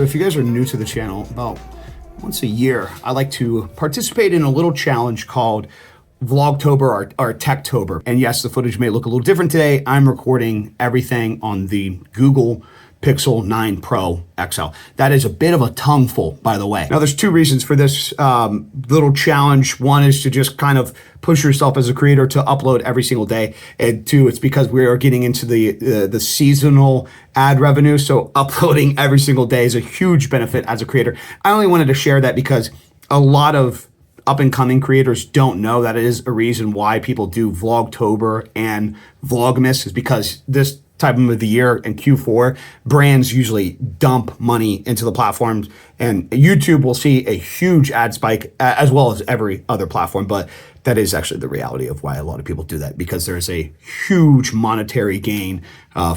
if you guys are new to the channel, about once a year, I like to participate in a little challenge called Vlogtober or Techtober. And yes, the footage may look a little different today. I'm recording everything on the Google Pixel 9 Pro XL. That is a bit of a tongueful, by the way. Now, there's two reasons for this little challenge. One is to just kind of push yourself as a creator to upload every single day. And two, it's because we are getting into the seasonal ad revenue. So uploading every single day is a huge benefit as a creator. I only wanted to share that because a lot of up-and-coming creators don't know that it is a reason why people do Vlogtober and Vlogmas, is because this time of the year in Q4, brands usually dump money into the platforms, and YouTube will see a huge ad spike as well as every other platform. But that is actually the reality of why a lot of people do that, because there's a huge monetary gain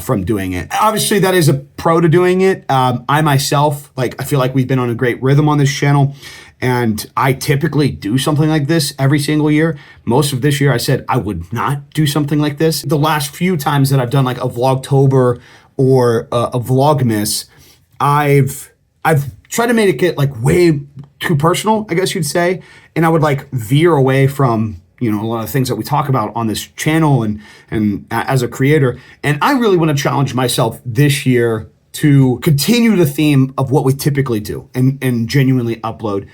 from doing it. Obviously, that is a pro to doing it. I myself, I feel like we've been on a great rhythm on this channel. And I typically do something like this every single year. Most of this year, I said I would not do something like this. The last few times that I've done like a Vlogtober or a Vlogmas, I've tried to make it like way too personal, I guess you'd say. And I would like veer away from, a lot of things that we talk about on this channel and as a creator. And I really want to challenge myself this year to continue the theme of what we typically do and genuinely upload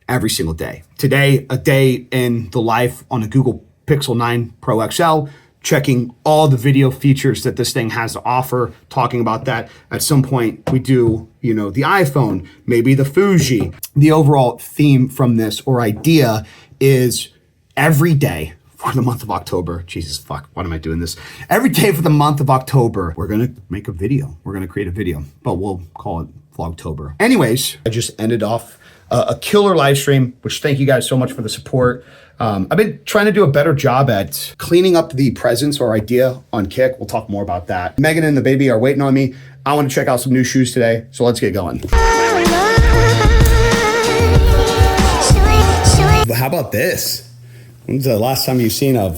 every single day. Today, a day in the life on a Google Pixel 9 Pro XL, checking all the video features that this thing has to offer, talking about that. At some point, we do, the iPhone, maybe the Fuji. The overall theme from this or idea is every day for the month of October. Jesus fuck, why am I doing this? Every day for the month of October, we're gonna make a video. We're gonna create a video, but we'll call it Vlogtober. Anyways, I just ended off a killer live stream, which thank you guys so much for the support. I've been trying to do a better job at cleaning up the presence or idea on Kick. We'll talk more about that. Megan and the baby are waiting on me. I want to check out some new shoes today, so let's get going. How about this? When's the last time you've seen a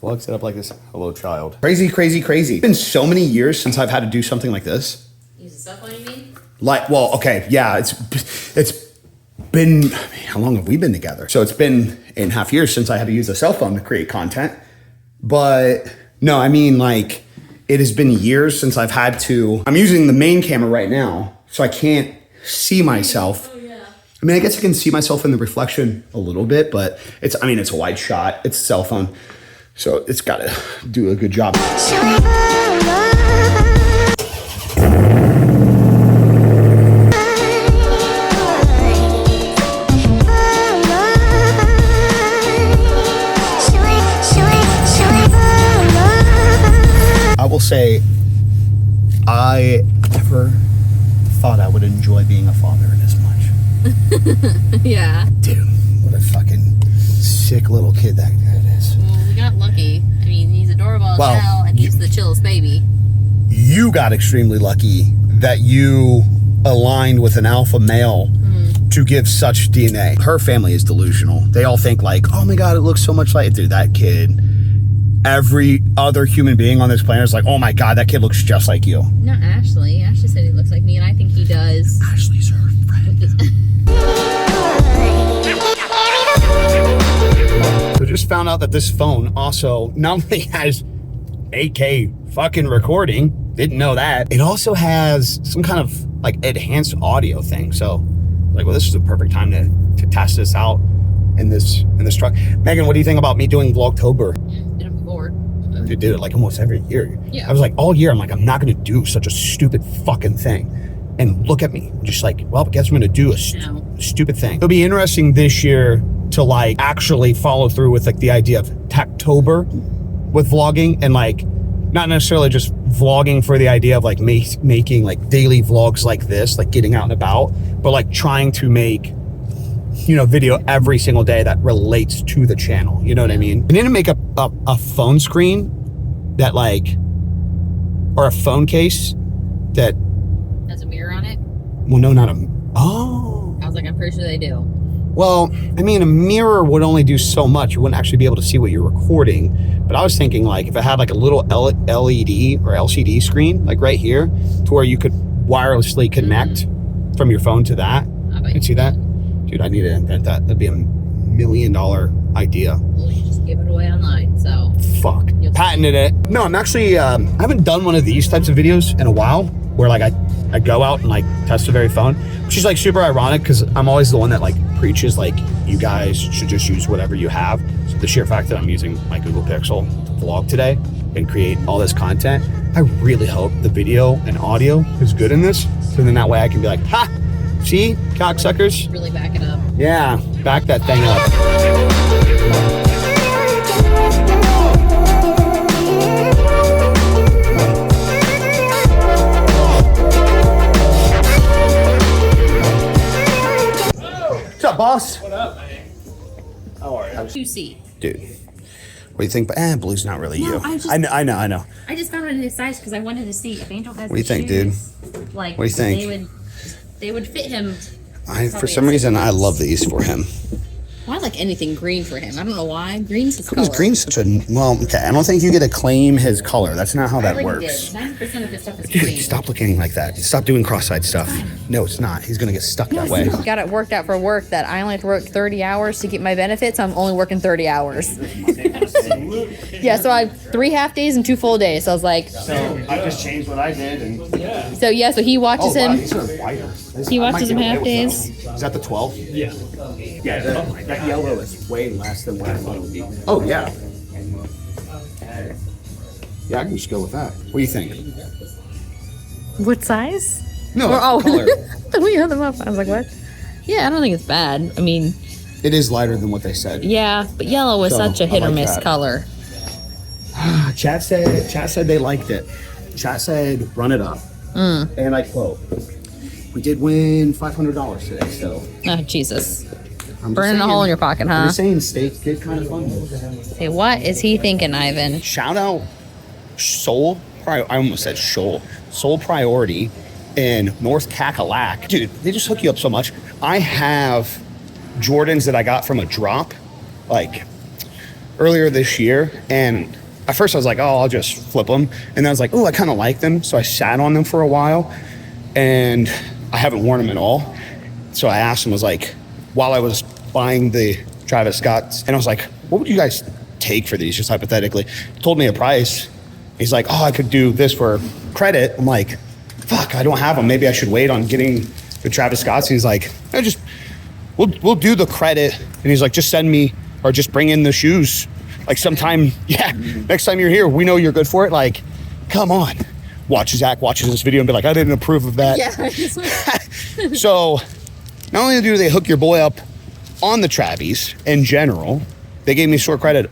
vlog set up like this? Hello, child. Crazy, crazy, crazy. It's been so many years since I've had to do something like this. Use the cell phone, you mean? Okay, yeah, it's been, how long have we been together? So it's been 8.5 years since I had to use a cell phone to create content. But no, I mean, it has been years since I've had to, I'm using the main camera right now, so I can't see myself. I mean, I guess I can see myself in the reflection a little bit, but it's a wide shot. It's a cell phone, so it's got to do a good job. I will say, I never thought I would enjoy being a father as much. Yeah. Dude, what a fucking sick little kid that guy is. Well, we got lucky. I mean, he's adorable as hell, and he's the chillest baby. You got extremely lucky that you aligned with an alpha male to give such DNA. Her family is delusional. They all think oh my God, it looks so much like, dude, that kid. Every other human being on this planet is like, oh my God, that kid looks just like you. Not Ashley. Ashley said he looks like me, and I think he does. Ashley's her friend. So just found out that this phone also not only has 8K fucking recording, didn't know that. It also has some kind of enhanced audio thing. So this is the perfect time to test this out in this truck. Megan, what do you think about me doing Vlogtober? Did it before. You did it almost every year. Yeah. I was all year, I'm not gonna do such a stupid fucking thing. And look at me, just well, I guess I'm gonna do a stupid thing. It'll be interesting this year to actually follow through with the idea of Techtober with vlogging, and not necessarily just vlogging for the idea of making daily vlogs like this, getting out and about, but trying to make video every single day that relates to the channel. You know what I mean? I need to make a phone screen that or a phone case that has a mirror on it. Well, no, not oh. I was I'm pretty sure they do. Well, I mean, a mirror would only do so much. You wouldn't actually be able to see what you're recording. But I was thinking if it had a little LED or LCD screen, right here, to where you could wirelessly connect from your phone to that. I bet You see that? Dude, I need to invent that. That'd be $1 million idea. Well, you just give it away online, so. Fuck. Patented it. No, I'm actually, I haven't done one of these types of videos in a while where like I go out and like test the very phone, which is like super ironic because I'm always the one that like preaches like you guys should just use whatever you have. So the sheer fact that I'm using my Google Pixel to vlog today and create all this content, I really hope the video and audio is good in this. So then that way I can be like, ha, see, cocksuckers? Really back it up. Yeah, back that thing up. What's up, boss? What up, man? How are you? 2C. Dude, what do you think? Blue's not really you. I know. I just found it in his size because I wanted to see if Angel has. What do you think, dude? Like, what do you think? They would fit him. For some reason, I love these for him. Well, I like anything green for him. I don't know why. Green's his color. Because green's such a okay. I don't think you get to claim his color. That's not how that works. 90% of his stuff is Dude, green. stop looking like that. Stop doing cross-eyed stuff. No, it's not. He's gonna get stuck that way. Got it worked out for work that I only have to work 30 hours to get my benefits. I'm only working 30 hours. Yeah, so I have 3 half days and 2 full days. So I was like, So I just changed what I did, and so he watches him. these are whiter. He watches him half days. Is that the 12? Yeah. Yeah, that yellow is way less than what I thought it would be. Oh yeah. Yeah, I can just go with that. What do you think? What size? No, color. color. We held them up. I was like, what? Yeah, I don't think it's bad. I mean, It is lighter than what they said. yeah, but yellow is So, such a hit I or like miss that. color. Chat said they liked it. Chat said run it up. And I quote, "We did win $500 today, so Oh, Jesus. I'm just Burning a saying- hole in your pocket, I'm huh? just saying, steak did kind of fun. Hey, what is he thinking, Ivan? Shout out I almost said Soul Priority in North Cackalack. Dude, they just hook you up so much. I have Jordans that I got from a drop like earlier this year, and at first I was like, oh, I'll just flip them, and then I was like, oh, I kind of like them, so I sat on them for a while, and I haven't worn them at all. So I asked him, I was like, while I was buying the Travis Scotts, and I was like, what would you guys take for these, just hypothetically? He told me a price. He's like, oh, I could do this for credit. I'm like, fuck, I don't have them. Maybe I should wait on getting the Travis Scotts. And he's like, we'll do the credit. And he's like, just send me, or just bring in the shoes. Like sometime, next time you're here, we know you're good for it. Like, come on. Zach watches this video and be like, I didn't approve of that. Yeah. So not only do they hook your boy up on the Travis in general, they gave me store credit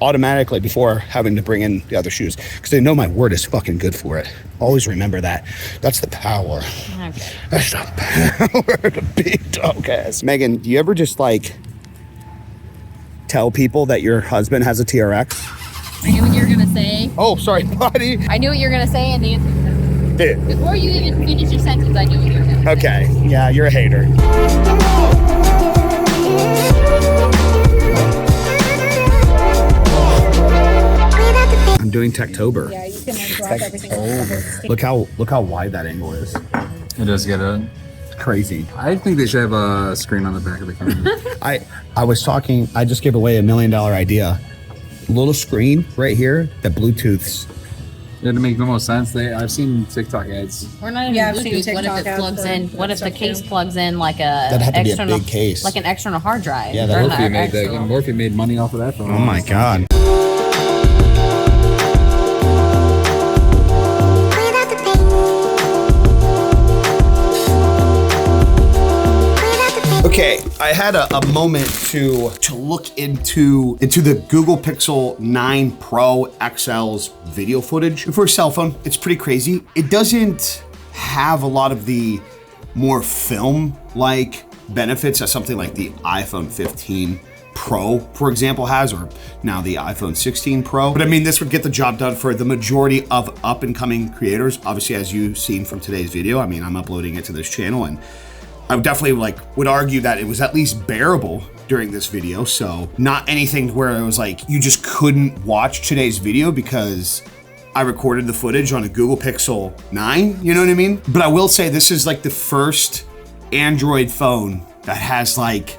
automatically before having to bring in the other shoes because they know my word is fucking good for it. Always remember that. That's the power. Okay. That's the power of the big dog ass. Megan, do you ever just like tell people that your husband has a TRX? I knew what you were going to say. Oh, sorry, buddy. I knew what you were going to say, and Dude. before you even finished your sentence, I knew what you were going to say. Okay. Yeah, you're a hater. I'm doing Techtober. Yeah, you can drop everything. Look how wide that angle is. It does get it. Crazy. I think they should have a screen on the back of the camera. I was talking, I just gave away $1 million idea. Little screen right here that Bluetooths. It'd make the most sense. I've seen TikTok ads. We're not even Yeah, I've seen Bluetooth. What if TikTok it ads plugs for in? What that if the stuff, case too. plugs in like a That'd have to be a external, big case. like an external hard drive? Yeah, Or that would not Morphe made that. external. Morphe made money off of that phone. Oh my God. Okay, I had a moment to look into the Google Pixel 9 Pro XL's video footage. For a cell phone, it's pretty crazy. It doesn't have a lot of the more film-like benefits as something like the iPhone 15 Pro, for example, has, or now the iPhone 16 Pro. But I mean, this would get the job done for the majority of up-and-coming creators. Obviously, as you've seen from today's video, I mean, I'm uploading it to this channel, and I would definitely would argue that it was at least bearable during this video. So not anything where it was like you just couldn't watch today's video because I recorded the footage on a Google Pixel 9, you know what I mean? But I will say this is like the first Android phone that has like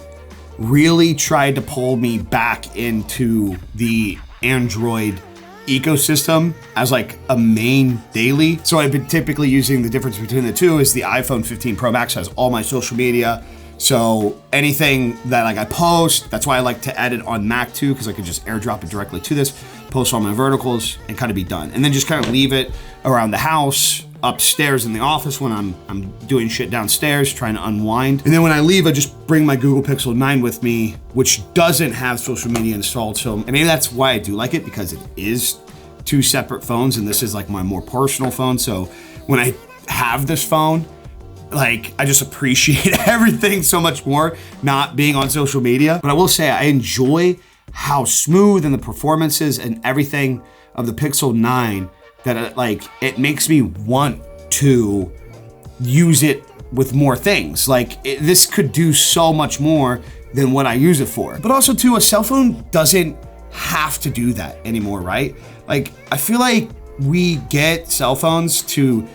really tried to pull me back into the Android ecosystem as like a main daily. So I've been typically using, the difference between the two is the iPhone 15 Pro Max has all my social media. So anything that like I post, that's why I like to edit on Mac too, because I could just airdrop it directly to this, post all my verticals and kind of be done. And then just kind of leave it around the house, upstairs in the office when I'm doing shit downstairs, trying to unwind. And then when I leave, I just bring my Google Pixel 9 with me, which doesn't have social media installed. So and maybe that's why I do like it, because it is two separate phones and this is like my more personal phone. So when I have this phone, like I just appreciate everything so much more not being on social media. But I will say I enjoy how smooth and the performances and everything of the Pixel 9 that it makes me want to use it with more things. Like this could do so much more than what I use it for. But also too, a cell phone doesn't have to do that anymore, right? Like I feel like we get cell phones to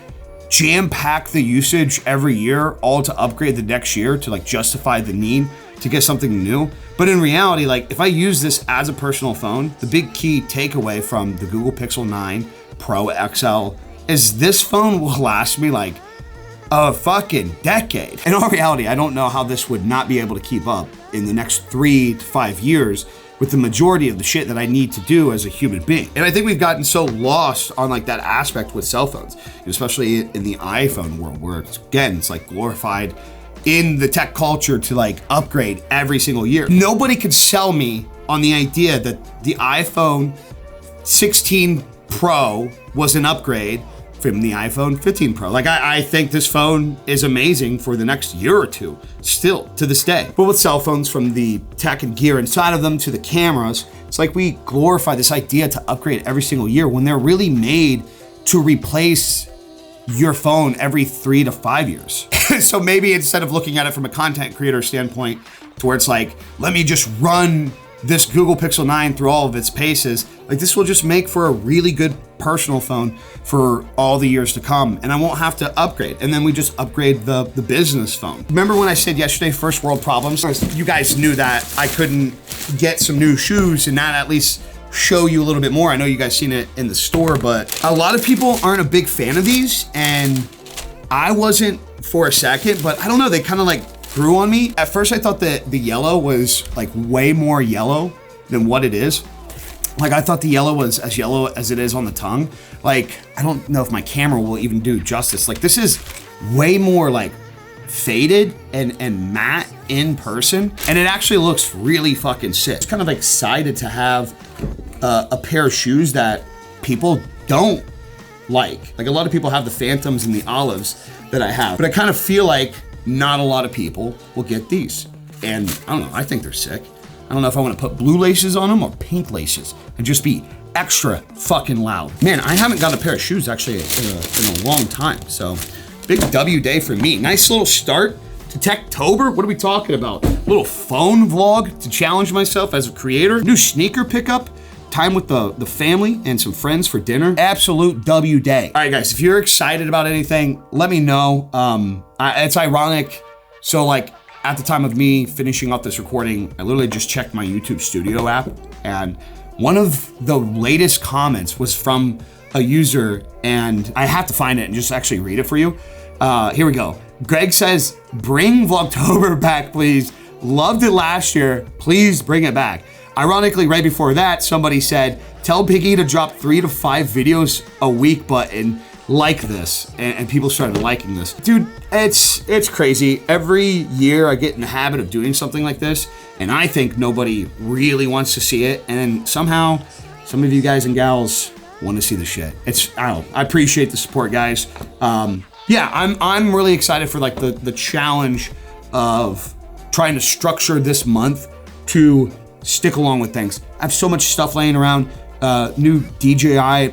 jam-pack the usage every year, all to upgrade the next year to like justify the need to get something new. But in reality, like if I use this as a personal phone, the big key takeaway from the Google Pixel 9 Pro XL is this phone will last me like a fucking decade. In all reality, I don't know how this would not be able to keep up in the next 3 to 5 years with the majority of the shit that I need to do as a human being. And I think we've gotten so lost on like that aspect with cell phones, especially in the iPhone world, where it's like glorified in the tech culture to like upgrade every single year. Nobody could sell me on the idea that the iPhone 16 Pro was an upgrade from the iPhone 15 Pro. Like I think this phone is amazing for the next year or two, still to this day. But with cell phones, from the tech and gear inside of them to the cameras, it's like we glorify this idea to upgrade every single year when they're really made to replace your phone every 3 to 5 years. So maybe instead of looking at it from a content creator standpoint, to where it's like, let me just run this Google Pixel 9 through all of its paces, like this will just make for a really good personal phone for all the years to come, and I won't have to upgrade. And then we just upgrade the business phone. Remember when I said yesterday, first world problems? You guys knew that I couldn't get some new shoes and not at least show you a little bit more. I know you guys seen it in the store, but a lot of people aren't a big fan of these, and I wasn't for a second, but I don't know, they kind of like grew on me. At first I thought that the yellow was like way more yellow than what it is. Like I thought the yellow was as yellow as it is on the tongue. Like, I don't know if my camera will even do justice. Like this is way more like faded and matte in person. And it actually looks really fucking sick. I'm kind of excited to have a pair of shoes that people don't like. Like a lot of people have the Phantoms and the Olives that I have, but I kind of feel like not a lot of people will get these. And I don't know, I think they're sick. I don't know if I want to put blue laces on them or pink laces and just be extra fucking loud. Man, I haven't got a pair of shoes actually in a long time. So big W day for me. Nice little start to Techtober. What are we talking about? Little phone vlog to challenge myself as a creator. New sneaker pickup. Time with the family and some friends for dinner. Absolute W day. All right, guys, if you're excited about anything, let me know. It's ironic. So like at the time of me finishing up this recording, I literally just checked my YouTube Studio app, and one of the latest comments was from a user, and I have to find it and just actually read it for you. Here we go. Greg says, bring Vlogtober back, please. Loved it last year. Please bring it back. Ironically, right before that, somebody said, tell BigE to drop 3 to 5 videos a week, but like this, and people started liking this. Dude, it's crazy. Every year I get in the habit of doing something like this, and I think nobody really wants to see it, and then somehow some of you guys and gals want to see the shit. I appreciate the support, guys. Yeah, I'm really excited for like the challenge of trying to structure this month to stick along with things. I have so much stuff laying around, new DJI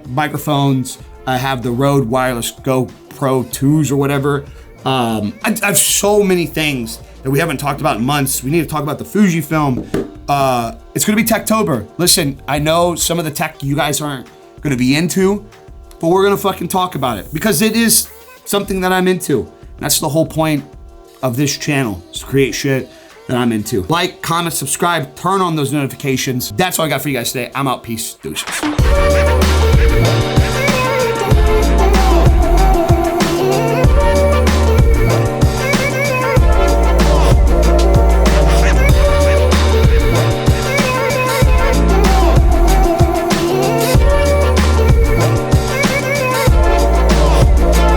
microphones. I have the Rode Wireless Go Pro 2s or whatever. I have so many things that we haven't talked about in months. We need to talk about the Fujifilm. It's gonna be Techtober. Listen, I know some of the tech you guys aren't gonna be into, but we're gonna fucking talk about it because it is something that I'm into. That's the whole point of this channel, is to create shit that I'm into. Like, comment, subscribe, turn on those notifications. That's all I got for you guys today. I'm out. Peace. Deuces.